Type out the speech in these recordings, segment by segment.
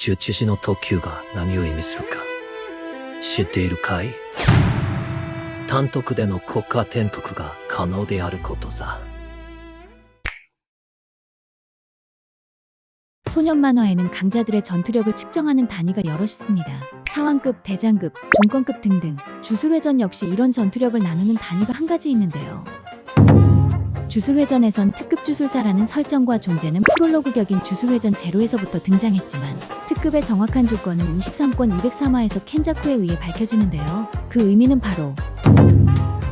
術師の特級が何を意味するか知っているかい？単独での国家転覆が可能であることさ。 소년 만화에는 강자들의 전투력을 측정하는 단위가 여럿 있습니다. 사왕급, 대장급, 종권급 등등. 주술회전 역시 이런 전투력을 나누는 단위가 한 가지 있는데요. 주술회전에선 특급 주술사라는 설정과 존재는 프롤로그 격인 주술회전 제로에서부터 등장했지만 특급의 정확한 조건은 23권 203화에서 켄자쿠에 의해 밝혀지는데요. 그 의미는 바로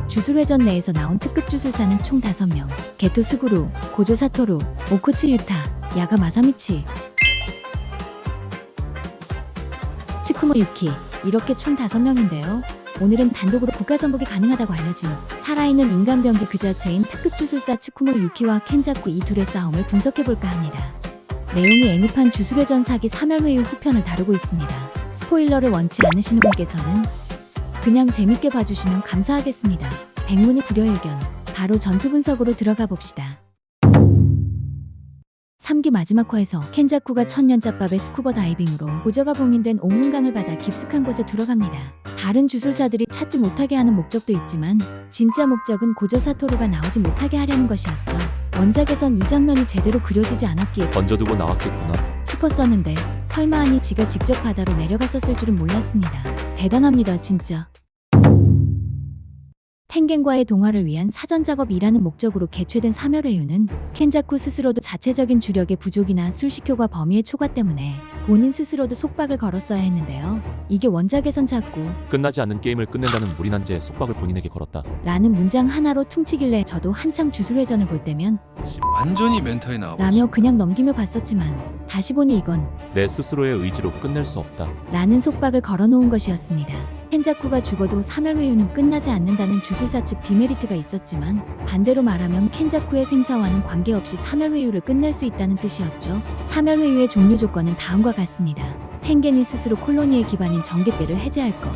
주술회전 내에서 나온 특급 주술사는 총 5명. 게토 스구루, 고조 사토루, 오코치 유타, 야가 마사미치, 치쿠모 유키, 이렇게 총 5명인데요. 오늘은 단독으로 국가전복이 가능하다고 알려진 살아있는 인간병기 그 자체인 특급 주술사 치쿠모 유키와 켄자쿠 이 둘의 싸움을 분석해볼까 합니다. 내용이 애니판 주술회전 사기 3열회유 후편을 다루고 있습니다. 스포일러를 원치 않으시는 분께서는 그냥 재밌게 봐주시면 감사하겠습니다. 백문이 불여일견, 바로 전투 분석으로 들어가 봅시다. 3기 마지막 화에서 켄자쿠가 천년잡밥의 스쿠버 다이빙으로 고저가 봉인된 옥문강을 받아 깊숙한 곳에 들어갑니다. 다른 주술사들이 찾지 못하게 하는 목적도 있지만 진짜 목적은 고저 사토루가 나오지 못하게 하려는 것이었죠. 원작에선 이 장면이 제대로 그려지지 않았기에 던져두고 나왔겠구나 싶었었는데 설마 하니 지가 직접 바다로 내려갔었을 줄은 몰랐습니다. 대단합니다 진짜. 텐겐과의 동화를 위한 사전 작업이라는 목적으로 개최된 3열회유는 켄자쿠 스스로도 자체적인 주력의 부족이나 술식효과 범위의 초과 때문에 본인 스스로도 속박을 걸었어야 했는데요. 이게 원작에선 자꾸 끝나지 않는 게임을 끝낸다는 무리난제에 속박을 본인에게 걸었다. 라는 문장 하나로 퉁치길래 저도 한창 주술회전을 볼 때면 완전히 멘탈이 나와버렸어. 라며 그냥 넘기며 봤었지만 다시 보니 이건 내 스스로의 의지로 끝낼 수 없다. 라는 속박을 걸어놓은 것이었습니다. 켄자쿠가 죽어도 3열회유는 끝나지 않는다는 주술사 측 디메리트가 있었지만 반대로 말하면 켄자쿠의 생사와는 관계없이 3열회유를 끝낼 수 있다는 뜻이었죠. 3열회유의 종료 조건은 다음과 같습니다. 텐겐이 스스로 콜로니의 기반인 정계배를 해제할 것.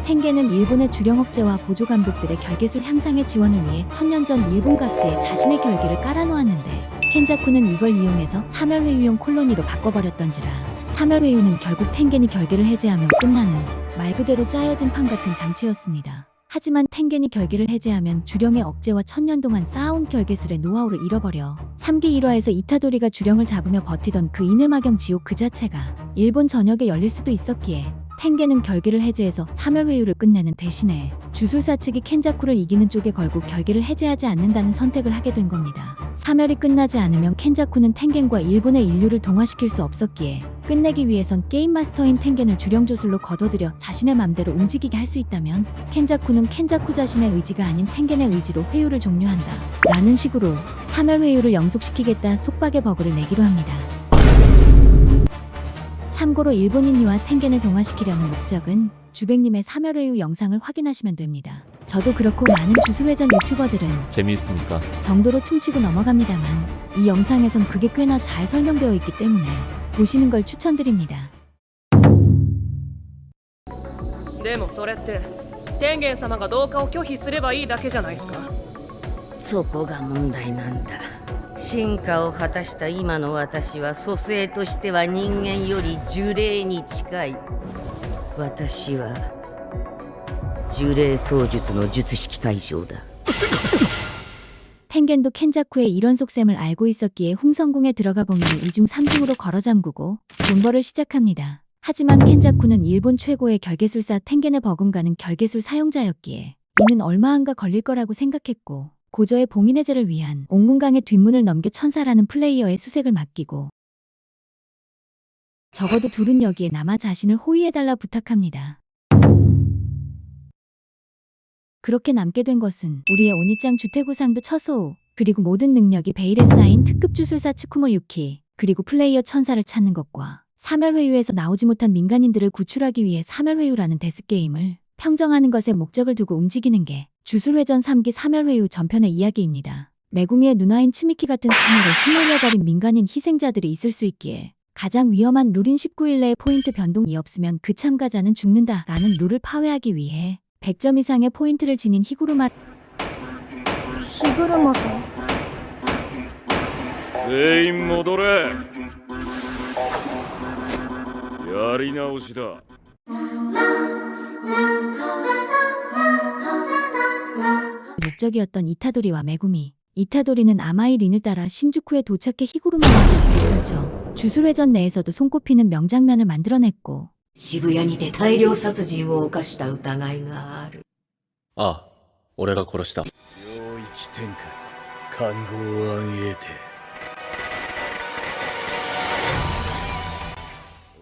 텐겐은 일본의 주령 억제와 보조 감독들의 결계술 향상의 지원을 위해 천년 전 일본 각지에 자신의 결계를 깔아놓았는데 켄자쿠는 이걸 이용해서 3열회유용 콜로니로 바꿔버렸던지라 3열회유는 결국 텐겐이 결계를 해제하면 끝나는 말 그대로 짜여진 판 같은 장치였습니다. 하지만 텐겐이 결계를 해제하면 주령의 억제와 천년 동안 쌓아온 결계술의 노하우를 잃어버려 3기 1화에서 이타도리가 주령을 잡으며 버티던 그 인외마경 지옥 그 자체가 일본 전역에 열릴 수도 있었기에 텐겐은 결계를 해제해서 3열회유를 끝내는 대신에 주술사 측이 켄자쿠를 이기는 쪽에 걸고 결계를 해제하지 않는다는 선택을 하게 된 겁니다. 3열이 끝나지 않으면 켄자쿠는 텐겐과 일본의 인류를 동화시킬 수 없었기에 끝내기 위해선 게임 마스터인 텐겐을 주령 조술로 거둬들여 자신의 맘대로 움직이게 할 수 있다면 켄자쿠는 켄자쿠 자신의 의지가 아닌 텐겐의 의지로 회유를 종료한다 라는 식으로 3열회유를 영속시키겠다 속박의 버그를 내기로 합니다. 참고로 일본인류와 텐겐을 동화시키려는 목적은 주백님의 3열회유 영상을 확인하시면 됩니다. 저도 그렇고 많은 주술회전 유튜버들은 재미있으니까 정도로 퉁치고 넘어갑니다만 이 영상에선 그게 꽤나 잘 설명되어 있기 때문에 보시는 걸 추천드립니다. でもそれって天元様が同化を拒否すればいいだけじゃないですか。そこが問題なんだ。進化を果たした今の私は蘇生としては人間より呪霊に近い。私は呪霊操術の術式対象だ。 텐겐도 켄자쿠의 이런 속셈을 알고 있었기에 흥성궁에 들어가 봉인을 2중 3중으로 걸어 잠그고 존버를 시작합니다. 하지만 켄자쿠는 일본 최고의 결계술사 텐겐의 버금가는 결계술 사용자였기에 이는 얼마안가 걸릴 거라고 생각했고 고저의 봉인 해제를 위한 옥문강의 뒷문을 넘겨 천사라는 플레이어의 수색을 맡기고 적어도 둘은 여기에 남아 자신을 호위해달라 부탁합니다. 그렇게 남게 된 것은 우리의 오니짱 주태구상도 처소우 그리고 모든 능력이 베일에 쌓인 특급 주술사 치쿠모 유키 그리고 플레이어 천사를 찾는 것과 3열회유에서 나오지 못한 민간인들을 구출하기 위해 3열회유라는 데스게임을 평정하는 것에 목적을 두고 움직이는 게 주술회전 3기 3열회유 전편의 이야기입니다. 메구미의 누나인 츠미키 같은 3열에 휘말려버린 민간인 희생자들이 있을 수 있기에 가장 위험한 룰인 19일 내에 포인트 변동이 없으면 그 참가자는 죽는다라는 룰을 파괴하기 위해 100점 이상의 포인트를 지닌 히구르마 日車さん全員戻れ。やり直しだ。 목적이었던 이타도리와 메구미. 이타도리는 아마이 린을 따라 신주쿠에 도착해 히구루마와의 길을 펼쳐 주술회전 내에서도 손꼽히는 명장면을 만들어냈고 渋谷にて大量殺人を犯した疑いがある。ああ、俺が殺した。領域展開漢号案得て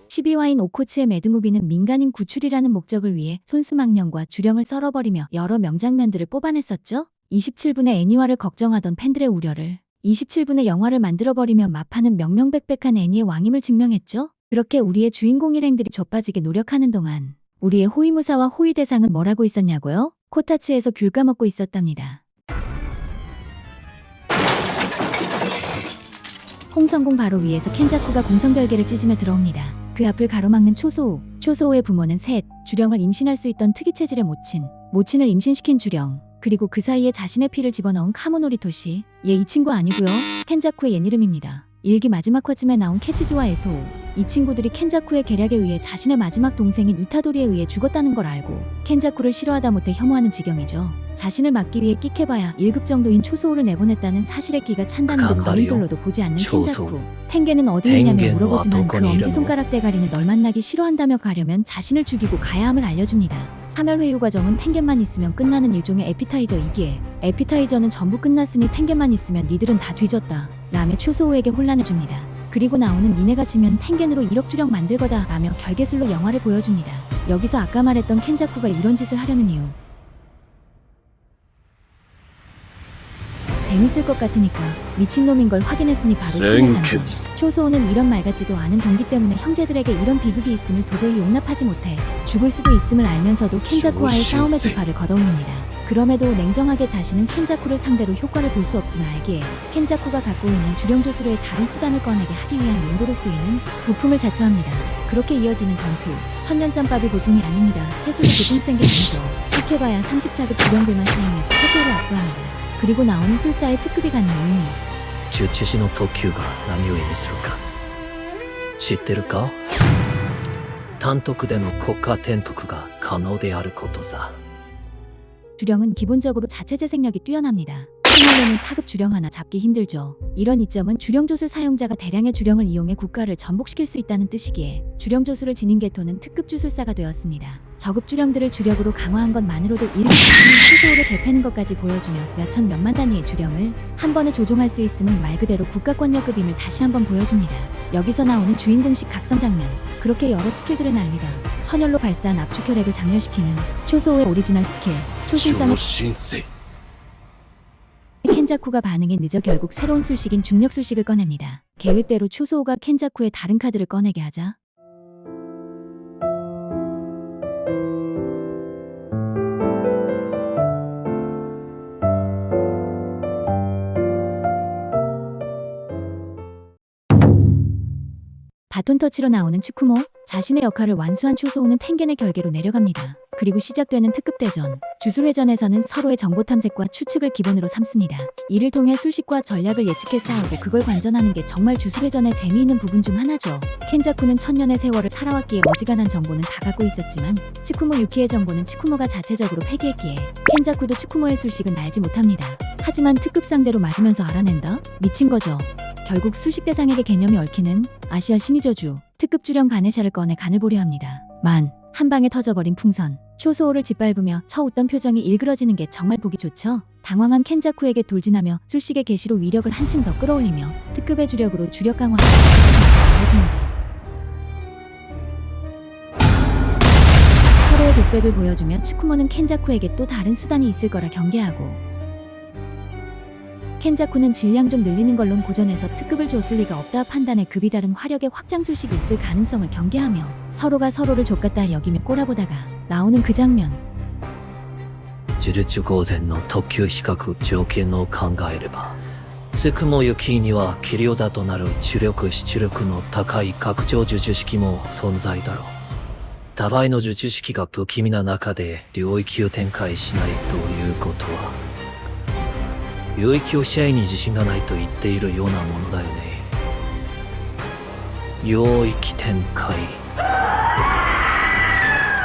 12화인 오코츠의 매드무비는 민간인 구출이라는 목적을 위해 손수망령과 주령을 썰어버리며 여러 명장면들을 뽑아냈었죠. 27분의 애니화를 걱정하던 팬들의 우려를 27분의 영화를 만들어버리며 마파는 명명백백한 애니의 왕임을 증명했죠. 그렇게 우리의 주인공 일행들이 좆빠지게 노력하는 동안 우리의 호위무사와 호위대상은 뭘 하고 있었냐고요? 코타츠에서 귤 까먹고 있었답니다. 홍성궁 바로 위에서 켄자쿠가 공성결계를 찢으며 들어옵니다. 그 앞을 가로막는 초소우. 초소우의 부모는 셋, 주령을 임신할 수 있던 특이 체질의 모친, 모친을 임신시킨 주령, 그리고 그 사이에 자신의 피를 집어넣은 카모노리 토시. 얘 이 친구 아니고요. 켄자쿠의 옛 이름입니다. 일기 마지막 화쯤에 나온 케치즈와 에소우. 이 친구들이 켄자쿠의 계략에 의해 자신의 마지막 동생인 이타도리에 의해 죽었다는 걸 알고 켄자쿠를 싫어하다 못해 혐오하는 지경이죠. 자신을 막기 위해 끽해봐야 1급 정도인 초소우를 내보냈다는 사실에 끼가 찬다는 듯 어림돌로도 보지 않는 켄자쿠. 텐게는 어디 있냐며 물어보지만 그 엄지손가락 대가리는 널 만나기 싫어한다며 가려면 자신을 죽이고 가야 함을 알려줍니다. 3열 회유 과정은 텐겐만 있으면 끝나는 일종의 에피타이저이기에 에피타이저는 전부 끝났으니 텐겐만 있으면 니들은 다 뒤졌다 라며 초소우에게 혼란을 줍니다. 그리고 나오는 니네가 지면 텐겐으로 1억 주령 만들 거다 라며 결계술로 영화를 보여줍니다. 여기서 아까 말했던 켄자쿠가 이런 짓을 하려는 이유. 재밌을 것 같으니까 미친놈인 걸 확인했으니 바로 천하장군. 초소우는 이런 말 같지도 않은 동기 때문에 형제들에게 이런 비극이 있음을 도저히 용납하지 못해 죽을 수도 있음을 알면서도 켄자쿠와의 싸움의 기파를 걷어올립니다. 그럼에도 냉정하게 자신은 켄자쿠를 상대로 효과를 볼 수 없음을 알기에 켄자쿠가 갖고 있는 주령조수로의 다른 수단을 꺼내게 하기 위한 용도로 쓰이는 부품을 자처합니다. 그렇게 이어지는 전투. 천년짬밥이 보통이 아닙니다. 채소도 보통 센 게 아니죠. 픽해봐야 34급 주령들만 사용해서 초소우를 압도합니다. 그리고 나오는 술사의 특급이 갖는 의미. 術師の特急が何を意味するか知ってるか？単独での国家転覆が可能であることさ。 주령은 기본적으로 자체 재생력이 뛰어납니다. 생활로는 4급 주령 하나 잡기 힘들죠. 이런 이점은 주령조술 사용자가 대량의 주령을 이용해 국가를 전복시킬 수 있다는 뜻이기에 주령조술을 지닌 게토는 특급 주술사가 되었습니다. 저급 주령들을 주력으로 강화한 것만으로도 1급 초소우를 개패는 것까지 보여주며 몇천 몇만 단위의 주령을 한 번에 조종할 수 있음은 말 그대로 국가권력급임을 다시 한번 보여줍니다. 여기서 나오는 주인공식 각성 장면. 그렇게 여러 스킬들을 날리다 천열로 발사한 압축 혈액을 장렬시키는 초소우의 오리지널 스킬 초신상을 켄자쿠가 반응에 늦어 결국 새로운 술식인 중력 술식을 꺼냅니다. 계획대로 초소우가 켄자쿠의 다른 카드를 꺼내게 하자 바톤 터치로 나오는 츠쿠모. 자신의 역할을 완수한 초소우는 텐겐의 결계로 내려갑니다. 그리고 시작되는 특급 대전. 주술회전에서는 서로의 정보 탐색과 추측을 기본으로 삼습니다. 이를 통해 술식과 전략을 예측해 싸우고 그걸 관전하는 게 정말 주술회전의 재미있는 부분 중 하나죠. 켄자쿠는 천년의 세월을 살아왔기에 어지간한 정보는 다 갖고 있었지만 츠쿠모 유키의 정보는 츠쿠모가 자체적으로 폐기했기에 켄자쿠도 츠쿠모의 술식은 알지 못합니다. 하지만 특급 상대로 맞으면서 알아낸다? 미친 거죠. 결국 술식 대상에게 개념이 얽히는 아시아 신의저주 특급 주령 가네샤를 꺼내 간을 보려 합니다. 한 방에 터져버린 풍선. 초소우를 짓밟으며 쳐웃던 표정이 일그러지는 게 정말 보기 좋죠. 당황한 켄자쿠에게 돌진하며 술식의 계시로 위력을 한층 더 끌어올리며 특급의 주력으로 주력 강화를 보여줍니다. 서로의 독백을 보여주며 츠쿠모는 켄자쿠에게 또 다른 수단이 있을 거라 경계하고 켄자쿠는 질량 좀 늘리는 걸론 고전에서 특급을 줬을 리가 없다 판단해 급이 다른 화력의 확장 술식이 있을 가능성을 경계하며 서로가 서로를 족같다 여기며 꼬라보다가 나오는 그 장면. 呪術豪禅の特急比較条件を考えればつくもゆきには器量だとなる知力出力の高い拡張呪術式も存在だろう。多倍の呪術式が不気味な中で領域を展開しないということは領域を支配に自信がないと言っているようなものだよね。領域展開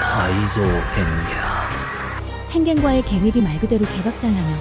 改造編이야. 텐겐과의 계획이 말 그대로 개박살나며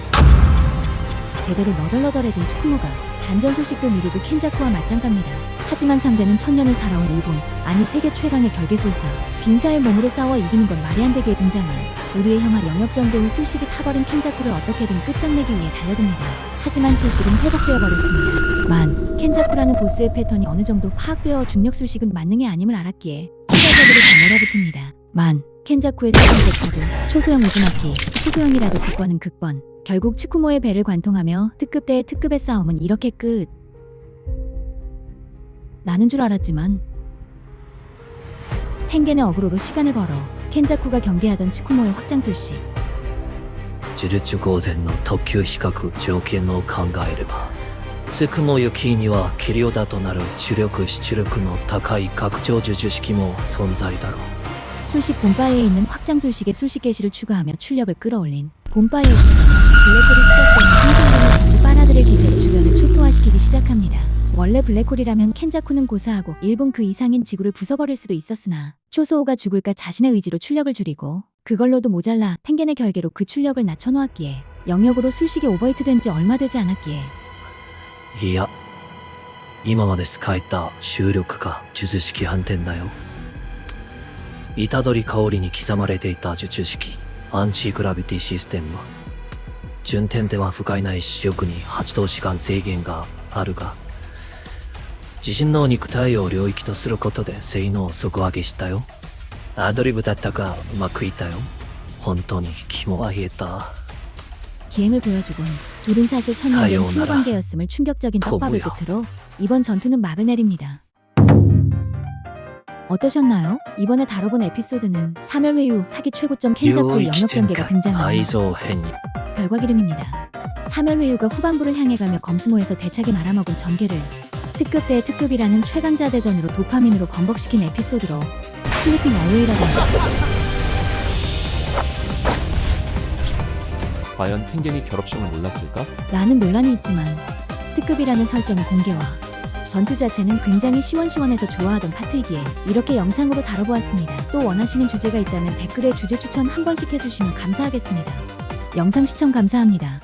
제대로 너덜너덜해진 츠쿠모가 반전 소식도 미루고 켄자쿠와 맞짱갑니다. 하지만 상대는 천년을 살아온 일본, 아니 세계 최강의 결계술사. 빙사의 몸으로 싸워 이기는 건 말이 안 되게 등장한 우리의 형아 영역전개 후 술식이 타버린 켄자쿠를 어떻게든 끝장내기 위해 달려듭니다. 하지만 술식은 회복되어 버렸습니다. 만, 켄자쿠라는 보스의 패턴이 어느 정도 파악되어 중력 술식은 만능이 아님을 알았기에 추가적으로 더 몰아붙습니다. 만, 켄자쿠의 최종적하고 초소형 우즈마키, 초소형이라도 극번은 극번. 결국 츠쿠모의 배를 관통하며 특급 대 특급의 싸움은 이렇게 끝. 나는 줄 알았지만 텐겐의 어그로로 시간을 벌어 켄자쿠가 경계하던 츠쿠모의 확장술식. 呪術豪禅の特級比較条件を考えればつくもゆきにはキリオダとなる主力出力の高い拡張呪術式も存在だろう 술식 본바에 있는 확장술식의 술식 개시를 추가하며 출력을 끌어올린 본바의 주장 블랙홀이 시작되는 생성되는 전부 빨아들일 기세로 주변을 초토화시키기 시작합니다. 원래 블랙홀이라면 켄자쿠는 고사하고 일본 그 이상인 지구를 부숴버릴 수도 있었으나 초소호가 죽을까 자신의 의지로 출력을 줄이고 그걸로도 모자라 텐겐의 결계로 그 출력을 낮춰놓았기에 영역으로 술식이 오버히트된 지 얼마 되지 않았기에 いや今まで使えた収力が術式反転だよ虎杖香織に刻まれていた術式アンチグラビティシステムは順天では不甲斐ない視力に発動時間制限があるが自身の肉体を領域とすることで性能を底上げしたよアドリブだったがうまくいったよ本当に肝は冷えた 기행을 보여주곤 둘은 사실 천년된 사요나라. 친구관계였음을 충격적인 떡밥을 토부요. 끝으로 이번 전투는 막을 내립니다. 어떠셨나요? 이번에 다뤄본 에피소드는 사멸회유 사기 최고점 켄자쿠의 영역전개가 등장하는 改造編に 별과 기름입니다. 사멸회유가 후반부를 향해 가며 검스모에서 대차게 말아먹은 전개를 특급 대 특급이라는 최강자 대전으로 도파민으로 번복시킨 에피소드로 슬리핑 어웨이라던가 과연 텐겐이 결합형을 몰랐을까? 라는 논란이 있지만 특급이라는 설정의 공개와 전투 자체는 굉장히 시원시원해서 좋아하던 파트이기에 이렇게 영상으로 다뤄보았습니다. 또 원하시는 주제가 있다면 댓글에 주제 추천 한 번씩 해주시면 감사하겠습니다. 영상 시청 감사합니다.